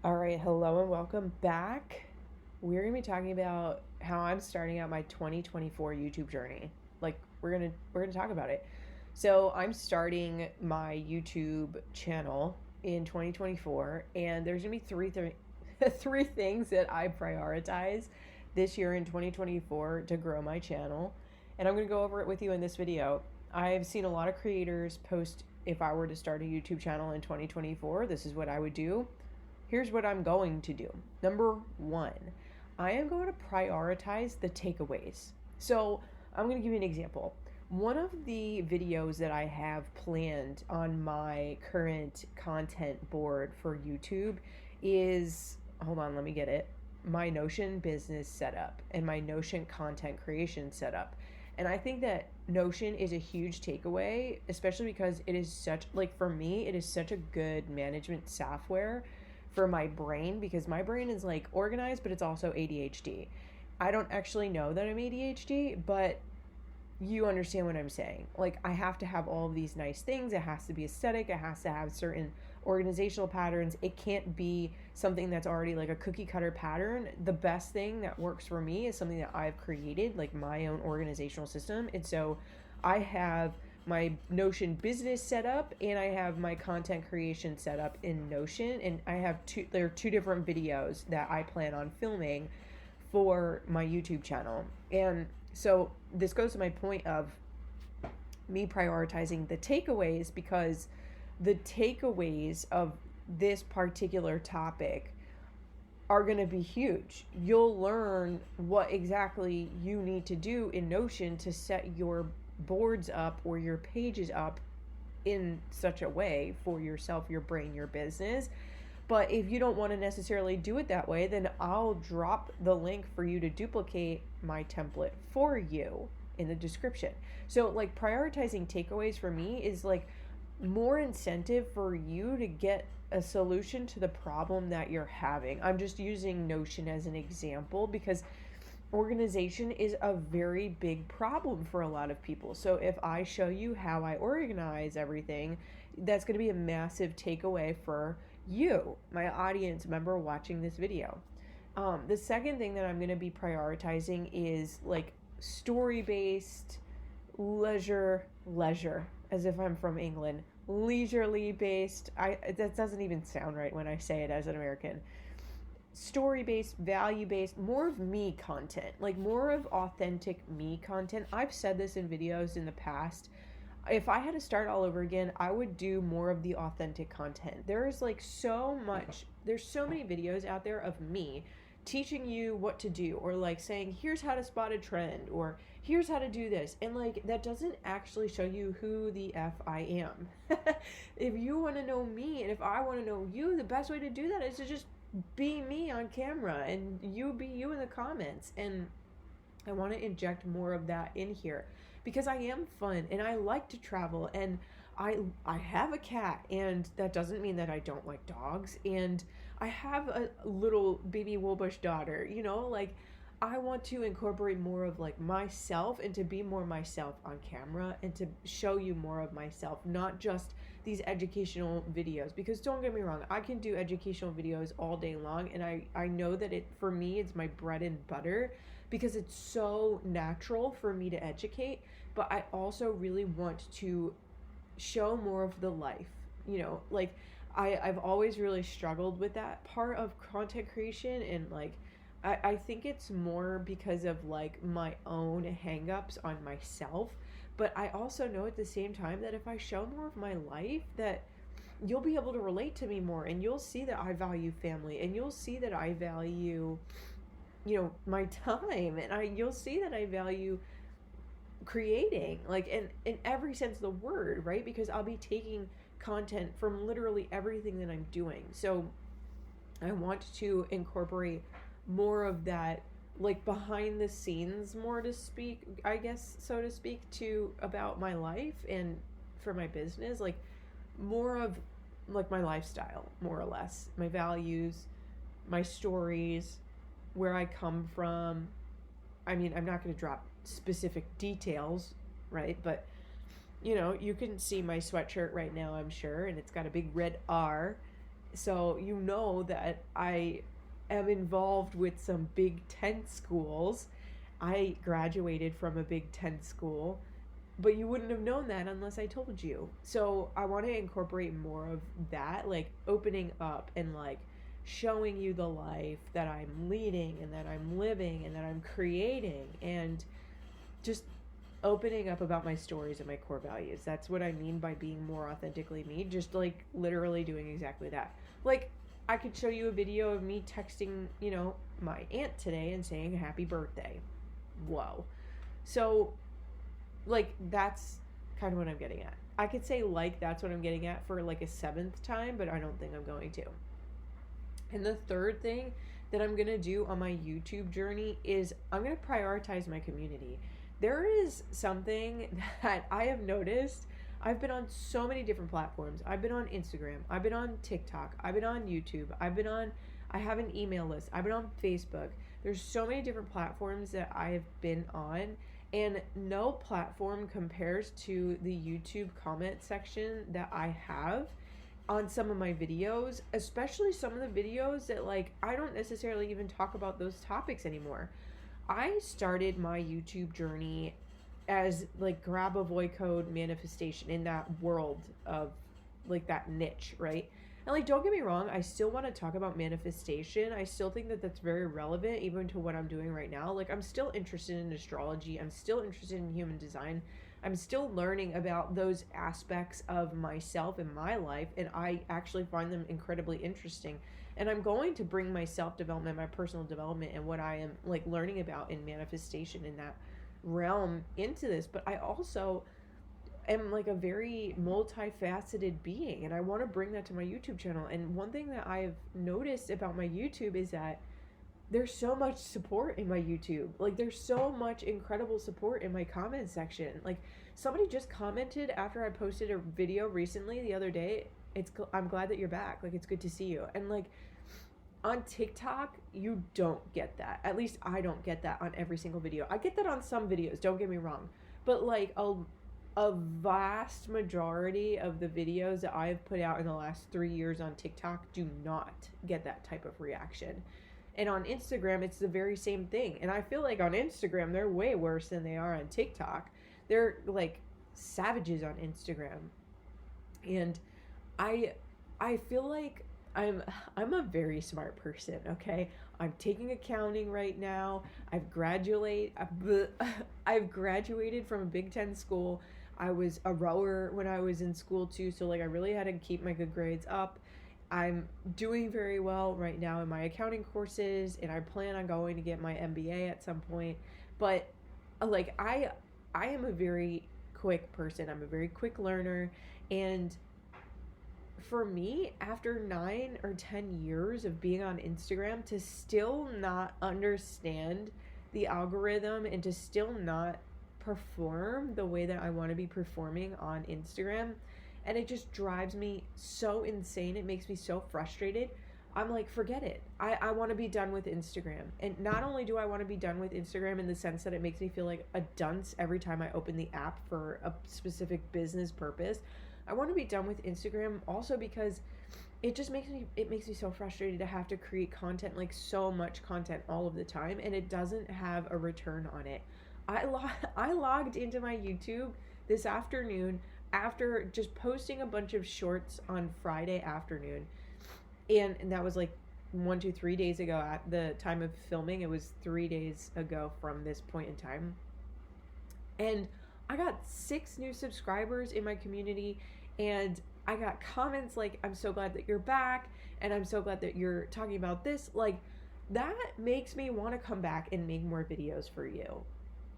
All right, hello and welcome back. We're going to be talking about how I'm starting out my 2024 YouTube journey. We're going to talk about it. So, I'm starting my YouTube channel in 2024 and there's going to be three things that I prioritize this year in 2024 to grow my channel. And I'm going to go over it with you in this video. I've seen a lot of creators post if I were to start a YouTube channel in 2024, this is what I would do. Here's what I'm going to do. Number one, I am going to prioritize the takeaways. So I'm going to give you an example. One of the videos that I have planned on my current content board for YouTube is, hold on, let me get it, my Notion business setup and my Notion content creation setup. And I think that Notion is a huge takeaway, especially because it is such, like for me, it is such a good management software for my brain, because my brain is like organized, but it's also ADHD. I don't actually know that I'm ADHD, but you understand what I'm saying. Like, I have to have all of these nice things. It has to be aesthetic. It has to have certain organizational patterns. It can't be something that's already like a cookie cutter pattern. The best thing that works for me is something that I've created, like my own organizational system. And so I have my Notion business set up and I have my content creation set up in Notion, and there are two different videos that I plan on filming for my YouTube channel. And so this goes to my point of me prioritizing the takeaways, because the takeaways of this particular topic are going to be huge. You'll learn what exactly you need to do in Notion to set your boards up or your pages up in such a way for yourself, your brain, your business. But if you don't want to necessarily do it that way, then I'll drop the link for you to duplicate my template for you in the description. So like prioritizing takeaways for me is like more incentive for you to get a solution to the problem that you're having. I'm just using Notion as an example because organization is a very big problem for a lot of people. So if I show you how I organize everything, that's going to be a massive takeaway for you, my audience member watching this video. The second thing that I'm going to be prioritizing is like story-based, leisure, as if I'm from England, leisurely based. That doesn't even sound right when I say it as an American. Story-based, value-based, more of me content, like more of authentic me content. I've said this in videos in the past. If I had to start all over again, I would do more of the authentic content. There's so many videos out there of me teaching you what to do, or like saying, here's how to spot a trend, or here's how to do this. And like, that doesn't actually show you who the F I am. If you want to know me, and if I want to know you, the best way to do that is to just be me on camera and you be you in the comments. And I want to inject more of that in here because I am fun and I like to travel, and I have a cat, and that doesn't mean that I don't like dogs, and I have a little baby Wolbush daughter, like I want to incorporate more of like myself and to be more myself on camera and to show you more of myself, not just these educational videos. Because don't get me wrong, I can do educational videos all day long, and I know that for me, it's my bread and butter because it's so natural for me to educate. But I also really want to show more of the life, like I've always really struggled with that part of content creation, and like I think it's more because of like my own hangups on myself. But I also know at the same time that if I show more of my life, that you'll be able to relate to me more, and you'll see that I value family, and you'll see that I value, my time, and you'll see that I value creating, like in every sense of the word, right? Because I'll be taking content from literally everything that I'm doing. So I want to incorporate more of that, like behind the scenes, more to speak, I guess, so to speak, to about my life and for my business, like more of like my lifestyle, more or less, my values, my stories, where I come from. I mean, I'm not going to drop specific details, right? But you can see my sweatshirt right now, I'm sure, and it's got a big red R. So you know that I am involved with some Big Ten schools. I graduated from a Big Ten school, but you wouldn't have known that unless I told you. So I want to incorporate more of that, like opening up and like showing you the life that I'm leading and that I'm living and that I'm creating, and just opening up about my stories and my core values. That's what I mean by being more authentically me, just like literally doing exactly that. Like, I could show you a video of me texting, my aunt today and saying happy birthday. Whoa. So, like, that's kind of what I'm getting at. I could say, like, that's what I'm getting at for like a 7th time, but I don't think I'm going to. And the third thing that I'm going to do on my YouTube journey is I'm going to prioritize my community. There is something that I have noticed. I've been on so many different platforms. I've been on Instagram. I've been on TikTok. I've been on YouTube. I have an email list. I've been on Facebook. There's so many different platforms that I've been on, and no platform compares to the YouTube comment section that I have on some of my videos, especially some of the videos that like I don't necessarily even talk about those topics anymore. I started my YouTube journey as like grab a void code manifestation in that world of like that niche, right? And like, don't get me wrong, I still want to talk about manifestation. I still think that that's very relevant even to what I'm doing right now. Like, I'm still interested in astrology. I'm still interested in human design. I'm still learning about those aspects of myself and my life, and I actually find them incredibly interesting. And I'm going to bring my self-development, my personal development, and what I am like learning about in manifestation in that realm into this. But I also am like a very multifaceted being, and I want to bring that to my YouTube channel. And one thing that I've noticed about my YouTube is that there's so much support in my YouTube. Like, there's so much incredible support in my comment section. Like, somebody just commented after I posted a video recently the other day, I'm glad that you're back. Like, it's good to see you. And like, on TikTok, you don't get that. At least I don't get that on every single video. I get that on some videos, don't get me wrong. But like a vast majority of the videos that I've put out in the last 3 years on TikTok do not get that type of reaction. And on Instagram, it's the very same thing. And I feel like on Instagram, they're way worse than they are on TikTok. They're like savages on Instagram. And I feel like I'm a very smart person, okay? I'm taking accounting right now. I've graduated from a Big Ten school. I was a rower when I was in school too, so like I really had to keep my good grades up. I'm doing very well right now in my accounting courses, and I plan on going to get my MBA at some point. But like I am a very quick person. I'm a very quick learner, and for me, after 9 or 10 years of being on Instagram, to still not understand the algorithm and to still not perform the way that I want to be performing on Instagram, and it just drives me so insane. It makes me so frustrated. I'm like, forget it. I want to be done with Instagram. And not only do I want to be done with Instagram in the sense that it makes me feel like a dunce every time I open the app for a specific business purpose, I want to be done with Instagram also because it just makes me so frustrated to have to create content, like so much content all of the time, and it doesn't have a return on it. I logged into my YouTube this afternoon after just posting a bunch of shorts on Friday afternoon, and that was like 3 days ago at the time of filming. It was 3 days ago from this point in time, and I got 6 new subscribers in my community, and I got comments like, I'm so glad that you're back, and I'm so glad that you're talking about this. Like, that makes me want to come back and make more videos for you.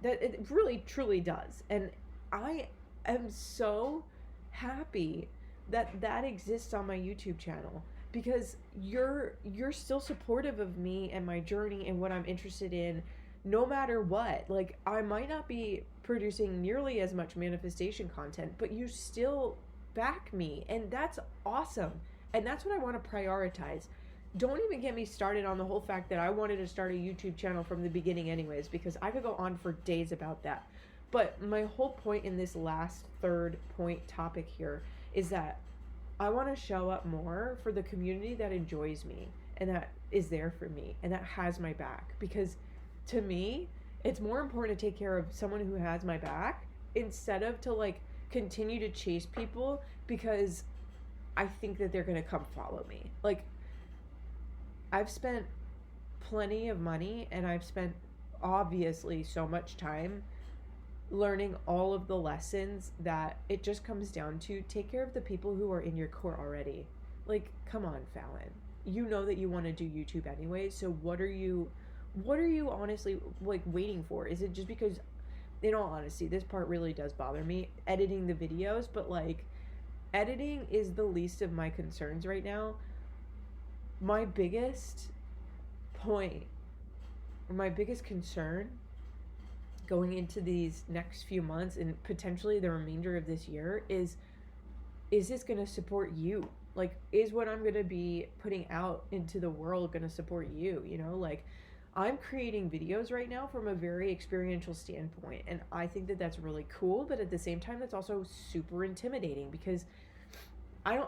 That it really truly does. And I am so happy that that exists on my YouTube channel, because you're still supportive of me and my journey and what I'm interested in, no matter what. Like, I might not be producing nearly as much manifestation content, but you still back me, and that's awesome. And that's what I want to prioritize. Don't even get me started on the whole fact that I wanted to start a YouTube channel from the beginning anyways, because I could go on for days about that. But my whole point in this last third point topic here is that I want to show up more for the community that enjoys me and that is there for me and that has my back. Because to me, it's more important to take care of someone who has my back instead of to like continue to chase people because I think that they're going to come follow me. Like, I've spent plenty of money and I've spent obviously so much time learning all of the lessons that it just comes down to take care of the people who are in your core already. Like, come on, Fallon. You know that you want to do YouTube anyway, so what are you honestly like waiting for? Is it just because, in all honesty, this part really does bother me, editing the videos, but like editing is the least of my concerns right now. My biggest point, or my biggest concern going into these next few months and potentially the remainder of this year is this going to support you? Like, is what I'm going to be putting out into the world going to support you? You know, like, I'm creating videos right now from a very experiential standpoint, and I think that that's really cool, but at the same time, that's also super intimidating because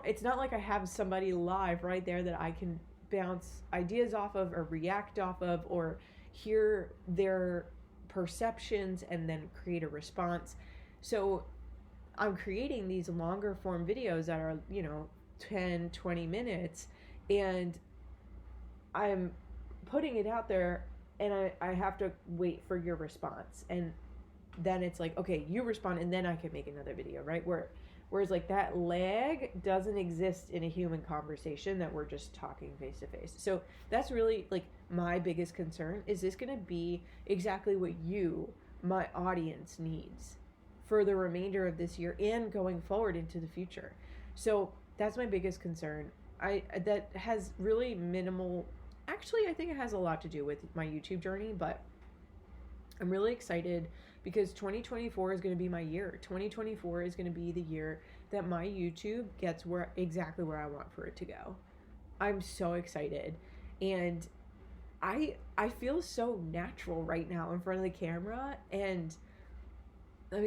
it's not like I have somebody live right there that I can bounce ideas off of or react off of or hear their perceptions and then create a response. So I'm creating these longer form videos that are, 10, 20 minutes, and I'm putting it out there, and I have to wait for your response. And then it's like, okay, you respond, and then I can make another video, right? Whereas like that lag doesn't exist in a human conversation that we're just talking face to face. So that's really like my biggest concern. Is this going to be exactly what you, my audience, needs for the remainder of this year and going forward into the future? So that's my biggest concern. That has really minimal, actually I think it has a lot to do with my YouTube journey, but I'm really excited because 2024 is going to be my year. 2024 is going to be the year that my YouTube gets exactly where I want for it to go. I'm so excited, and I feel so natural right now in front of the camera, and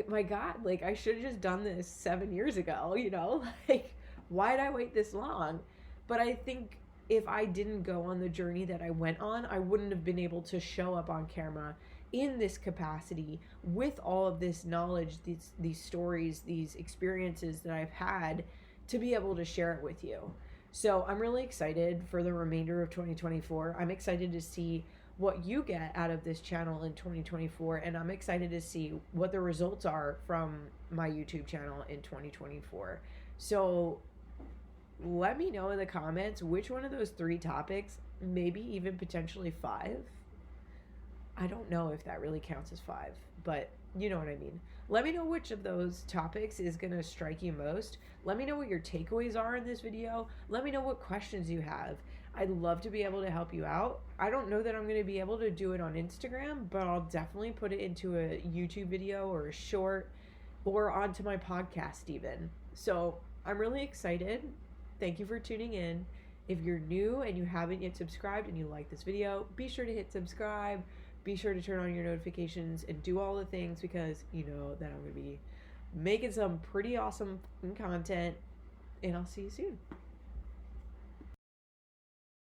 my God, like, I should have just done this 7 years ago, like, why'd I wait this long? But I think if I didn't go on the journey that I went on, I wouldn't have been able to show up on camera in this capacity with all of this knowledge, these stories, these experiences that I've had to be able to share it with you. So I'm really excited for the remainder of 2024. I'm excited to see what you get out of this channel in 2024, and I'm excited to see what the results are from my YouTube channel in 2024. So let me know in the comments which one of those 3 topics, maybe even potentially 5. I don't know if that really counts as 5, but you know what I mean. Let me know which of those topics is going to strike you most. Let me know what your takeaways are in this video. Let me know what questions you have. I'd love to be able to help you out. I don't know that I'm going to be able to do it on Instagram, but I'll definitely put it into a YouTube video or a short or onto my podcast even. So I'm really excited. Thank you for tuning in. If you're new and you haven't yet subscribed and you like this video, be sure to hit subscribe. Be sure to turn on your notifications and do all the things, because you know that I'm going to be making some pretty awesome content, and I'll see you soon.